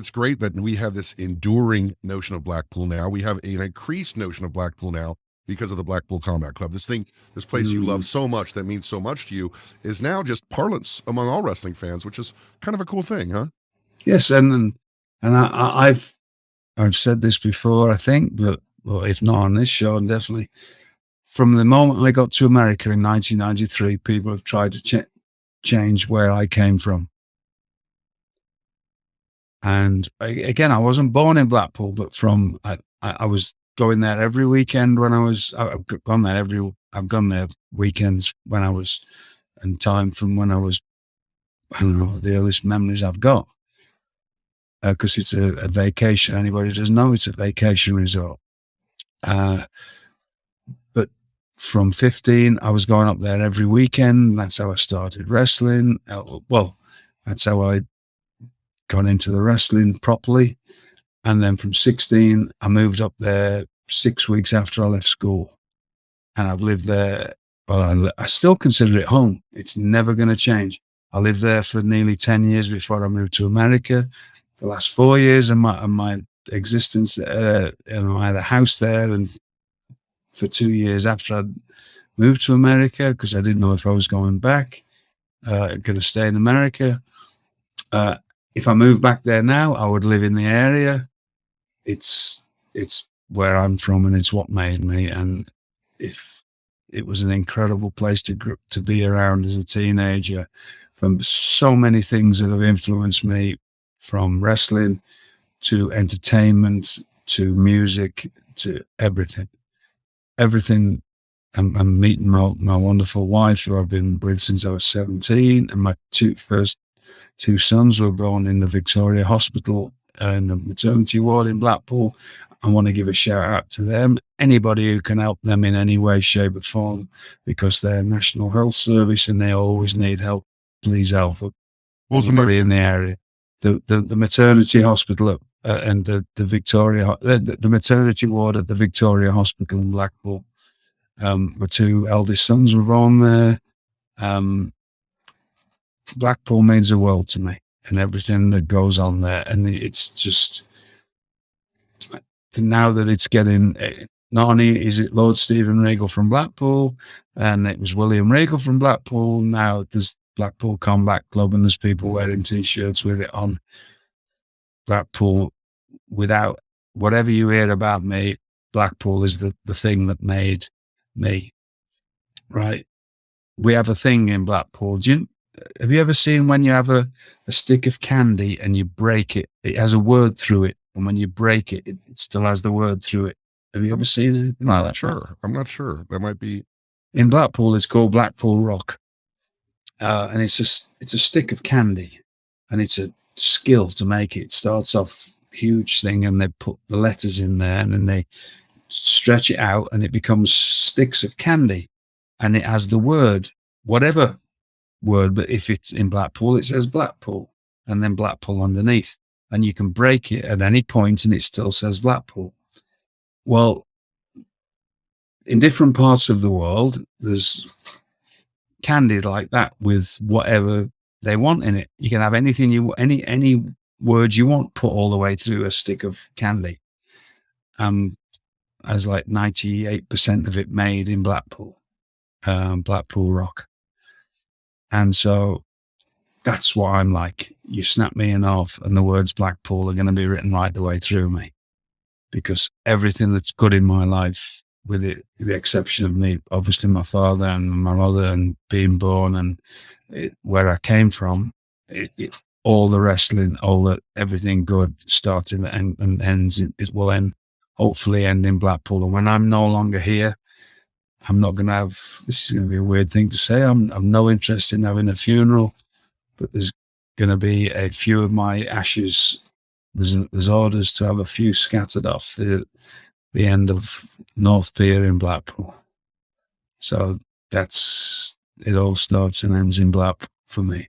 It's great that we have this enduring notion of Blackpool now. We have an increased notion of Blackpool now because of the Blackpool Combat Club. This place you love Mm. so much, that means so much to you, is now just parlance among all wrestling fans, which is kind of a cool thing, huh? Yes, and I've said this before, I think, but well, if not on this show, definitely from the moment I got to America in 1993, people have tried to change where I came from. And again, I wasn't born in Blackpool, but I was going there every weekend when I've gone there weekends when I was, and time from when I was, I don't know, the earliest memories I've got. Because it's a vacation. Anybody doesn't know it's a vacation resort. But from 15, I was going up there every weekend. That's how I started wrestling. Well, that's how I got into the wrestling properly. And then from 16, I moved up there 6 weeks after I left school. And I've lived there. Well, I still consider it home. It's never going to change. I lived there for nearly 10 years before I moved to America. The last 4 years of my existence, I had a house there, and for 2 years after I'd moved to America, because I didn't know if I was going back, going to stay in America. If I moved back there now, I would live in the area. It's where I'm from, and it's what made me. And if it was an incredible place to be around as a teenager, from so many things that have influenced me, from wrestling to entertainment to music to everything. I'm meeting my wonderful wife, who I've been with since I was 17, and my first two sons were born in the Victoria Hospital in the maternity ward in Blackpool. I want to give a shout out to them. Anybody who can help them in any way, shape, or form, because they're National Health Service and they always need help. Please help anybody in the area. The maternity hospital and the Victoria, the maternity ward at the Victoria Hospital in Blackpool. My two eldest sons were born there. Blackpool means the world to me, and everything that goes on there. And it's just, now that it's getting, not only is it Lord Stephen Regal from Blackpool, and it was William Regal from Blackpool, now there's Blackpool Combat Club, and there's people wearing T-shirts with it on. Blackpool, without whatever you hear about me, Blackpool is the thing that made me, right? We have a thing in Blackpool. Have you ever seen when you have a stick of candy and you break it, it has a word through it, and when you break it, it still has the word through it? Have you ever seen anything like that? Sure. I'm not sure. That might be. In Blackpool, it's called Blackpool Rock. And it's a stick of candy, and it's a skill to make it. It starts off huge thing, and they put the letters in there, and then they stretch it out, and it becomes sticks of candy, and it has the word, whatever word, but if it's in Blackpool, it says Blackpool, and then Blackpool underneath, and you can break it at any point and it still says Blackpool. Well, in different parts of the world, there's candy like that with whatever they want in it. You can have anything any word you want put all the way through a stick of candy. As like 98% of it made in Blackpool, Blackpool Rock. And so that's what I'm like. You snap me in half and the words Blackpool are going to be written right the way through me, because everything that's good in my life, with the exception of me, obviously my father and my mother and being born and where I came from, all the wrestling, everything good started and ends. It will end, hopefully end in Blackpool. And when I'm no longer here, I'm not going to have, this is going to be a weird thing to say, I've no interest in having a funeral, but there's going to be a few of my ashes. There's orders to have a few scattered off the end of North Pier in Blackpool. So it all starts and ends in Blackpool for me.